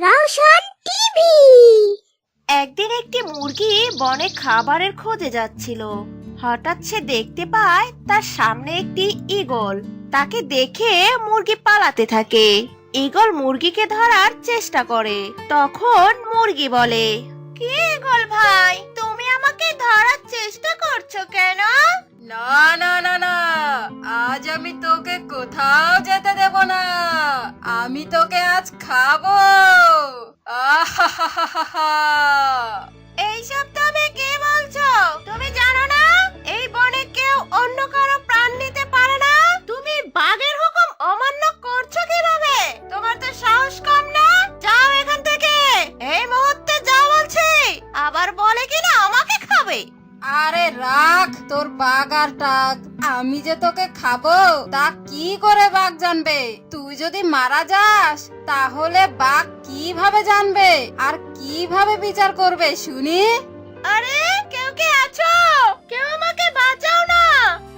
Rowshan TV. একদিন একটি মুরগি বনে খাবারের খোঁজে যাচ্ছিল। হঠাৎ সে দেখতে পায় তার সামনে একটি ঈগল। তাকে দেখে মুরগি পালাতে থাকে। ঈগল মুরগিকে ধরার চেষ্টা করে। তখন মুরগি বলে, কি ঈগল ভাই, তুমি আমাকে ধরার চেষ্টা করছো কেন? না না না না, আজ আমি তোকে কোথাও যেতে দেব না। আমি তোকে আজ খাবো। আহাহাহাহা। এইসব তুমি কি বলছো? তুমি জানো না এই বনে কেউ অন্য কারো প্রাণ নিতে পারে না? তুমি বাঘের হুকুম অমান্য করছো কিভাবে? তোমার তো সাহস কম না? যাও এখান থেকে, এই মুহূর্তে যাও বলছি। আবার বলে কিনা আমাকে খাবে। আরে রাখ তোর বাঘ আর টাক। আমি যে তোকে খাবো তা কি করে বাঘ জানবে? তুই যদি মারা যাস তাহলে বাঘ কিভাবে জানবে আর কিভাবে বিচার করবে শুনি? আরে কেউ কে আছো? কেউ আমাকে বাঁচাও না,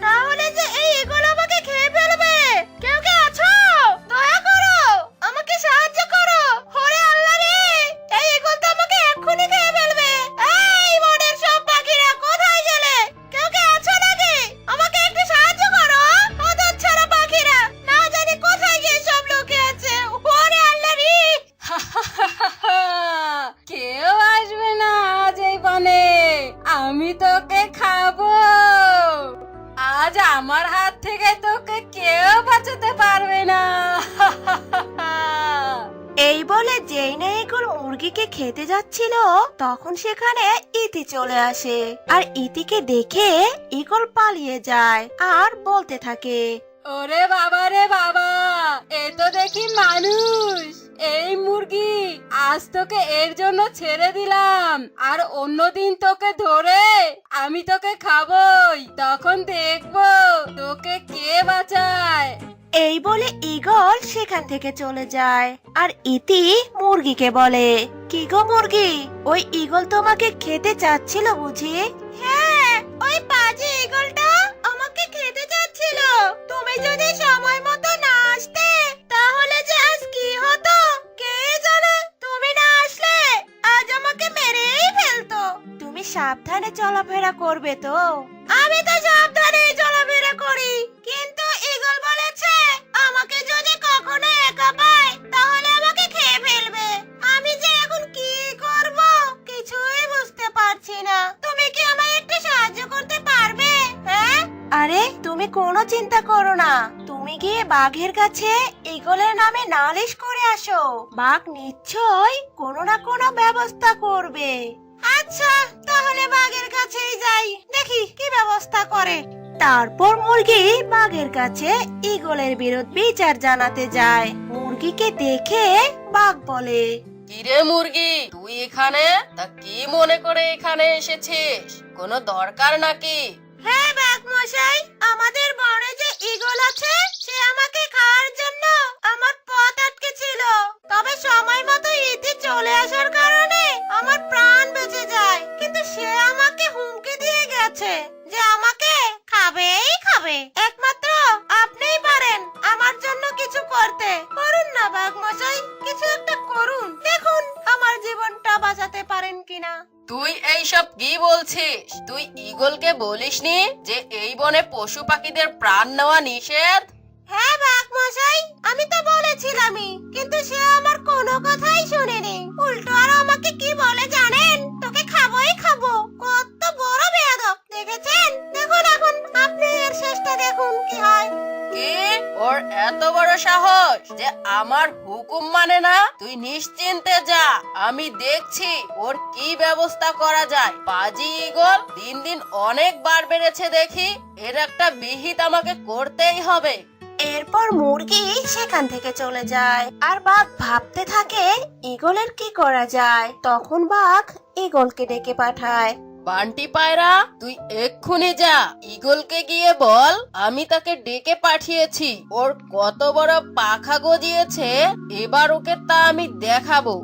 না হলে যে এই ঈগল আমাকে খেয়ে ফেলবে। কেউ কে আছো? দয়া করো, আমাকে সাহায্য করো। ওরে আল্লাহ রে, এই ঈগল তো আমাকে এক্ষুনি খেয়ে ফেলবে। এই বনের সব পাখিরা কোথায় গেলে? কেউ কে আছো নাকি? আমাকে একটু সাহায্য করো। হতচ্ছাড়া পাখিরা না জানি কোথায় গিয়ে সব লুকিয়ে আছে। ওরে আল্লাহ রে। কেউ আসবে না আজ এই বনে। আমি তোকে খাবো। আজ আমার হাত থেকে তোকে কেউ বাঁচাতে পারবে না। এই বলে যেই না ঈগল মুরগিকে খেতে যাচ্ছিল, তখন সেখানে ইতি চলে আসে। আর ইতিকে দেখে ঈগল পালিয়ে যায় আর বলতে থাকে, ওরে বাবা রে বাবা, এ তো দেখি মানুষ। এই মুরগি, আজ তোকে এর জন্য ছেড়ে দিলাম, আর অন্যদিন তোকে ধরে আমি তোকে খাবই। তখন দেখবো তোকে কে বাঁচায়। এই বলে ঈগল সেখান থেকে চলে যায়। আর ইতি মুরগিকে বলে, কি গো মুরগি, ওই ঈগল তোমাকে খেতে চাচ্ছিল বুঝি? হ্যাঁ, ওই পাজি ঈগলটা আমাকে খেতে চাচ্ছিল। তুমি যদি সময় মতো না আসতে তাহলে যে আজ কি হতো কে জানে। তুমি না আসলে আজ আমাকে মেরেই ফেলতো। তুমি সাবধানে চলাফেরা করবে তো? আমি তো সাবধানে চলাফেরা করি, কিন্তু ঈগল বলেছে আমাকে যদি কখনো একা পায় তাহলে আমাকে খেয়ে ফেলবে। আমি যে এখন কি করব কিছুই বুঝতে পারছি না। তুমি কি আমায় একটু সাহায্য করতে পারবে? হ্যাঁ? আরে তুমি কোনো চিন্তা করো না, তুমি গিয়ে বাঘের কাছে ঈগলের নামে নালিশ করে আসো। বাঘ নিশ্চয়ই কোনো না কোনো ব্যবস্থা করবে। আচ্ছা, তাহলে বাঘের কাছেই যাই, দেখি কি ব্যবস্থা করে। তারপর মুরগি বাঘের কাছে ঈগলের বিরুদ্ধে বিচার জানাতে যায়। মুরগিকে দেখে বাঘ বলে, কিরে মুরগি, তুই এখানে? তা কি মনে করে এখানে এসেছিস? কোনো দরকার নাকি? হ্যাঁ বাঘ মশাই, আমাদের বনে যে ঈগল আছে সে আমাকে খাওয়ার জন্য আমার পথ আটকে ছিল। তবে সময় মতো ইতি চলে আসার কারণে আমার প্রাণ বেঁচে যায়। কিন্তু সে আমাকে হুমকি দিয়ে গেছে যে আমাকে খাবেই খাবে। একমাত্র আপনিই পারেন আমার জন্য কিছু করতে। করুন না বাঘ মশাই, কিছু একটা করুন, দেখুন আমার জীবনটা বাঁচাতে পারেন কিনা। তুই এইসব কি বলছিস? তুই ঈগলকে বলিসনি যে এই বনে পশু পাখিদের প্রাণ নেওয়া নিষেধ? হ্যাঁ বাঘ মশাই, আমি তো বলেছিলামই, কিন্তু সে আমার কোনো কথাই শুনেনি। উল্টো আরো আমাকে কি বলে জানেন? তোকে খাবোই খাবো। কত বড় বেয়াদব দেখেছেন? দেখুন এখন আপনি এর শেষটা দেখুন কি হয়। কি? ওর এত বড় সাহস যে আমার হুকুম মানে না? তুই নিশ্চিন্তে যা, আমি দেখছি ওর কি ব্যবস্থা করা যায়। পাজি ঈগল দিন দিন অনেক বার বেড়েছে দেখি, এর একটা বিহিত আমাকে করতেই হবে। এরপর মুরগি সেখান থেকে চলে যায়। আর বাঘ ভাবতে থাকে ঈগলের কি করা যায়। তখন বাঘ ঈগলকে ডেকে পাঠায়। বান্টি পায়রা, তুই এক্ষুনি যা, ঈগলকে গিয়ে বল আমি তাকে ডেকে পাঠিয়েছি। ওর কত বড় পাখা গজিয়েছে, এবার ওকে তা আমি দেখাবো।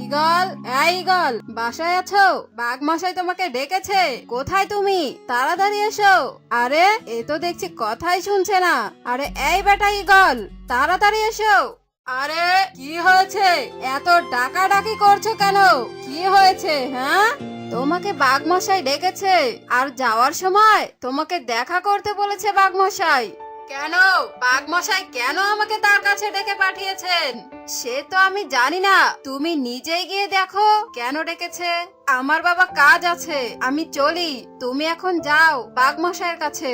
ঈগল, এই ঈগল, বাসায় আছো? বাঘ মশাই তোমাকে ডেকেছে। কোথায় তুমি? তাড়াতাড়ি এসো। আরে এ তো দেখছি কথাই শুনছে না। আরে এই বেটা ঈগল, তাড়াতাড়ি এসো। আরে কি হয়েছে? এত ডাকাডাকি করছো কেন? কি হয়েছে? হ্যাঁ, তোমাকে বাঘমশাই ডেকেছে আর যাওয়ার সময় তোমাকে দেখা করতে বলেছে বাঘমশাই। কেন? বাঘমশাই কেন আমাকে তার কাছে ডেকে পাঠিয়েছেন সে তো আমি জানি না। তুমি নিজেই গিয়ে দেখো কেন ডেকেছে। আমার বাবা কাজ আছে, আমি চলি। তুমি এখন যাও বাঘমশাইয়ের কাছে।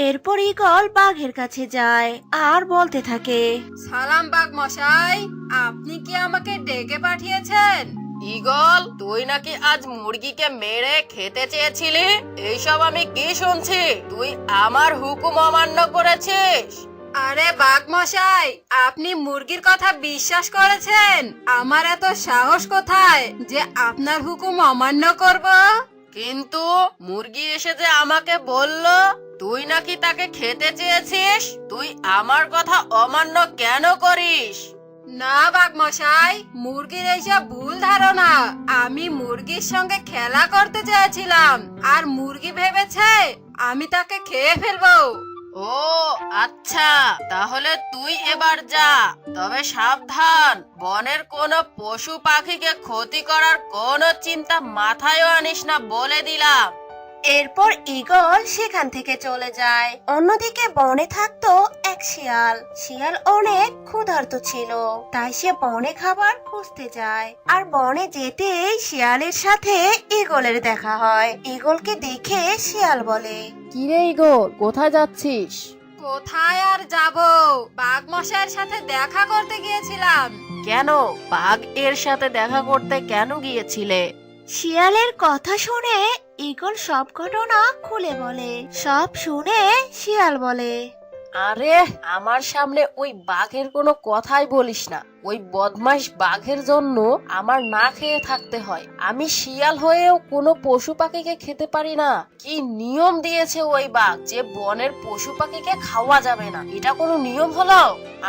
এরপর ঈগল বাঘের কাছে যায় আর বলতে থাকে, সালাম বাঘমশাই, আপনি কি আমাকে ডেকে পাঠিয়েছেন? ঈগল, তুই নাকি আজ মুরগিকে মেরে খেতে চেয়েছিলি? এইসব আমি কি শুনছি? তুই আমার হুকুম অমান্য করেছিস। আরে বাঘমশাই, আপনি মুরগির কথা বিশ্বাস করেছেন? আমার এত সাহস কোথায় যে আপনার হুকুম অমান্য করব? কিন্তু মুরগি এসে যে আমাকে বলল তুই নাকি তাকে খেতে চেয়েছিস, তুই আমার কথা অমান্য কেন করিস? না বাঘমশাই, মুরগির এইসব ভুল ধারণা। আমি মুরগির সঙ্গে খেলা করতে চেয়েছিলাম আর মুরগি ভেবেছে আমি তাকে খেয়ে ফেলবো। ও আচ্ছা, তাহলে তুই এবার যা। তবে সাবধান, বনের কোনো পশু পাখিকে ক্ষতি করার কোনো চিন্তা মাথায়ও আনিস না, বলে দিলাম। এরপর ঈগল সেখান থেকে চলে যায়। অন্যদিকে বনে থাকতো এক শিয়াল। শিয়াল অনেক ক্ষুধার্ত ছিল, তাই সে বনে খাবার খুঁজতে যায়। আর বনে যেতেই শিয়ালের সাথে ঈগলের দেখা হয়। ঈগলকে দেখে শিয়াল বলে, কিরে ঈগল, কোথায় যাচ্ছিস? কোথায় আর যাব, বাঘমশাইয়ের সাথে দেখা করতে গিয়েছিলাম। কেন? বাঘ এর সাথে দেখা করতে কেন গিয়েছিলে? শিয়ালের কথা শুনে ঈগল সব ঘটনা খুলে বলে। সব শুনে শিয়াল বলে, আরে আমার সামনে ওই বাঘের কোনো কথাই বলিস না। ওই বদমাইশ বাঘের জন্য আমার না খেয়ে থাকতে হয়। আমি শিয়াল হয়েও কোনো পশু পাখিকে খেতে পারি না। কি নিয়ম দিয়েছে ওই বাঘ যে বনের পশু পাখিকে খাওয়া যাবে না? এটা কোনো নিয়ম হলো?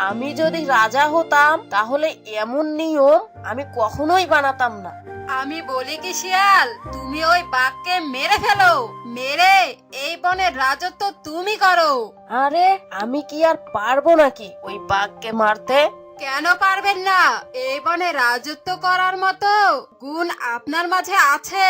আমি যদি রাজা হতাম তাহলে এমন নিয়ম আমি কখনোই বানাতাম না। আমি বলি কি শিয়াল, তুমি ওই বাঘকে মেরে ফেলো। মেরে এই বনের রাজত্ব তুমি করো। আরে আমি কি আর পারবো নাকি ওই বাঘকে মারতে? কেন পারবেন না? এই বনে রাজত্ব করার মতো গুণ আপনার মাঝে আছে।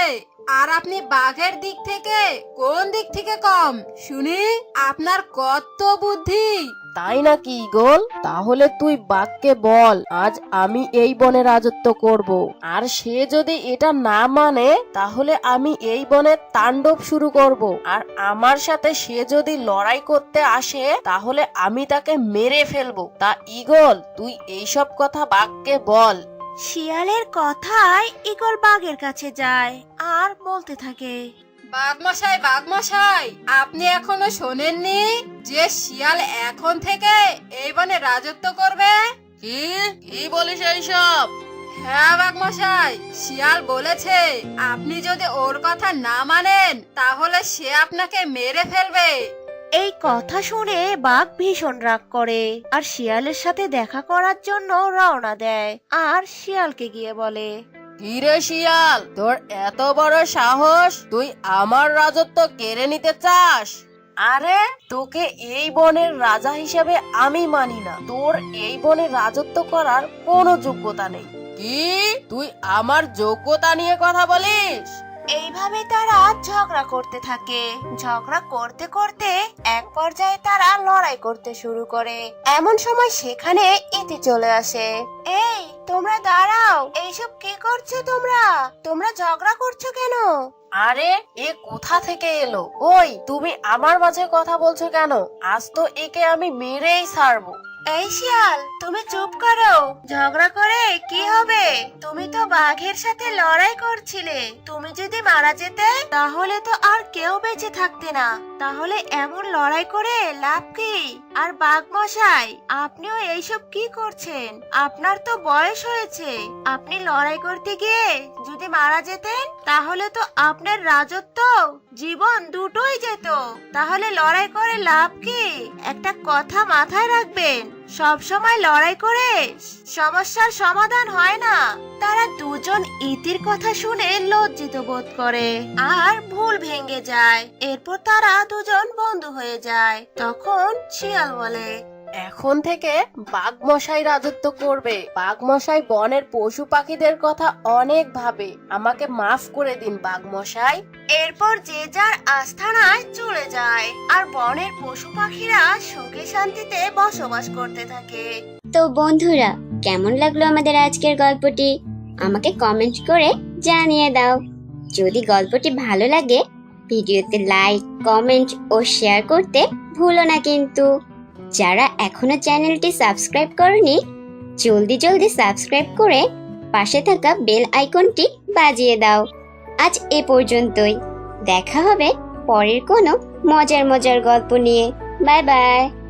আর আপনি বাঘের দিক থেকে কোন দিক থেকে কম শুনি? আপনার কত বুদ্ধি! তাই নাকি ঈগল? তাহলে তুই বাঘকে বল আজ আমি এই বনে রাজত্ব করব। আর সে যদি এটা না মানে তাহলে আমি এই বনে তাণ্ডব শুরু করব। আর আমার সাথে সে যদি লড়াই করতে আসে তাহলে আমি তাকে মেরে ফেলবো। তা ঈগল, তুই এইসব কথা বাঘকে বল। শিয়ালের কথায় ঈগল বাঘের কাছে যায় আর বলতে থাকে, বাঘমশাই, বাঘমশাই, আপনি এখনো শোনেননি যে শিয়াল এখন থেকে এই বনে রাজত্ব করবে? কি কি বলিস এইসব? হ্যাঁ বাঘমশাই, শিয়াল বলেছে আপনি যদি ওর কথা না মানেন তাহলে সে আপনাকে মেরে ফেলবে। এই কথা শুনে বাঘ ভীষণ রাগ করে আর শিয়ালের সাথে দেখা করার জন্য রওনা দেয়। আর শিয়ালকে গিয়ে বলে, কিরে শিয়াল, তোর এত বড় সাহস, তুই আমার রাজত্ব কেড়ে নিতে চাস? আরে তোকে এই বনের রাজা হিসেবে আমি মানি না। তোর এই বনে রাজত্ব করার কোনো যোগ্যতা নেই। কি তুই আমার যোগ্যতা নিয়ে কথা বলিস? এইভাবে তারা ঝগড়া করতে থাকে। ঝগড়া করতে করতে এক পর্যায়ে তারা লড়াই করতে শুরু করে। এমন সময় সেখানে ইতি চলে আসে। এই তোমরা দাঁড়াও, এইসব কি করছো তোমরা? তোমরা ঝগড়া করছো কেন? আরে এ কোথা থেকে এলো? ওই তুমি আমার মাঝে কথা বলছো কেন? আজ তো একে আমি মেরেই ছাড়বো। এই শিয়াল, তুমি চুপ করো। ঝগড়া করে কি হবে? তুমি তো বাঘের সাথে লড়াই করছিলে। তুমি যদি মারা যেতে তাহলে তো আর কেউ বেঁচে থাকতে না। তাহলে এমন লড়াই করে লাভ কি? আর বাঘ মশাই, আপনিও এইসব কি করছেন? আপনার তো বয়স হয়েছে। আপনি লড়াই করতে গিয়ে যদি মারা যেতেন তাহলে তো আপনার রাজত্ব জীবন দুটোই যেত। তাহলে লড়াই করে লাভ কি? একটা কথা মাথায় রাখবেন, সব সময় লড়াই করে সমস্যার সমাধান হয় না। তারা দুজন ইতির কথা শুনে লজ্জিত বোধ করে আর ভুল ভেঙে যায়। এরপর তারা দুজন বন্ধু হয়ে যায়। তখন শিয়াল বলে, এখন থেকে বাঘমশাই রাজত্ব করবে। বাঘমশাই বনের পশু পাখিদের কথা অনেক ভাবে। আমাকে মাফ করে দিন বাঘমশাই। এরপর যে যার আস্তানায় চলে যায় আর বনের পশু পাখিরা সুখে শান্তিতে বসবাস করতে থাকে। তো বন্ধুরা, কেমন লাগলো আমাদের আজকের গল্পটি আমাকে কমেন্ট করে জানিয়ে দাও। যদি গল্পটি ভালো লাগে ভিডিওতে লাইক, কমেন্ট ও শেয়ার করতে ভুলো না কিন্তু। যারা এখনো চ্যানেলটি সাবস্ক্রাইব করনি জলদি সাবস্ক্রাইব করে পাশে থাকা বেল আইকনটি বাজিয়ে দাও। আজ এ পর্যন্তই, দেখা হবে পরের কোনো মজার গল্প নিয়ে। Bye bye.